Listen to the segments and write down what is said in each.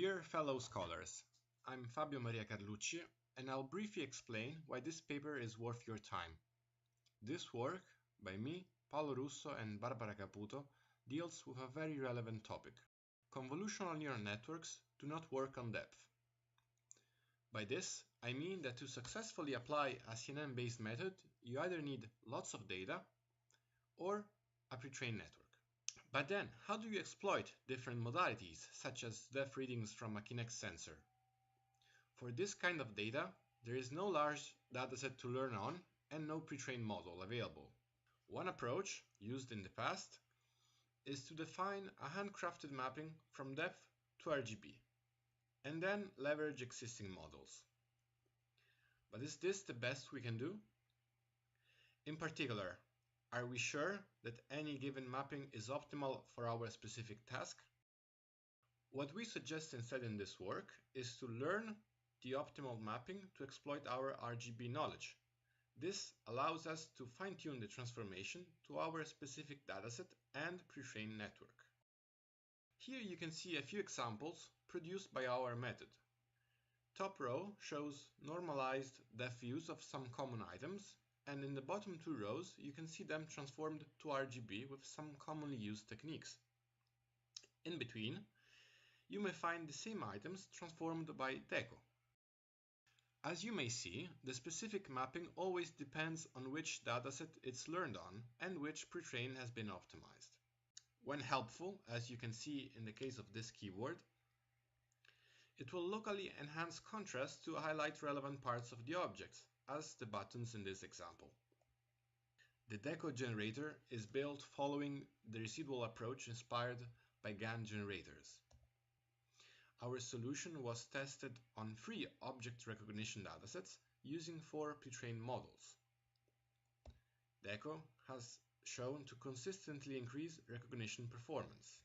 Dear fellow scholars, I'm Fabio Maria Carlucci, and I'll briefly explain why this paper is worth your time. This work, by me, Paolo Russo and Barbara Caputo, deals with a very relevant topic. Convolutional neural networks do not work on depth. By this, I mean that to successfully apply a CNN-based method, you either need lots of data or a pre-trained network. But then, how do you exploit different modalities, such as depth readings from a Kinect sensor? For this kind of data, there is no large dataset to learn on and no pre-trained model available. One approach, used in the past, is to define a handcrafted mapping from depth to RGB, and then leverage existing models. But is this the best we can do? In particular, are we sure that any given mapping is optimal for our specific task? What we suggest instead in this work is to learn the optimal mapping to exploit our RGB knowledge. This allows us to fine-tune the transformation to our specific dataset and pre-trained network. Here you can see a few examples produced by our method. Top row shows normalized depth views of some common items, and in the bottom two rows you can see them transformed to RGB with some commonly used techniques. In between, you may find the same items transformed by deco. As you may see, the specific mapping always depends on which dataset it's learned on and which pre-train has been optimized. When helpful, as you can see in the case of this keyword, it will locally enhance contrast to highlight relevant parts of the objects, as the buttons in this example. The deco generator is built following the residual approach inspired by GAN generators. Our solution was tested on 3 object recognition datasets using 4 pre-trained models. Deco has shown to consistently increase recognition performance.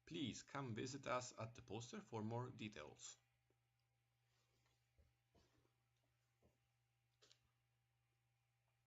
Please come visit us at the poster for more details.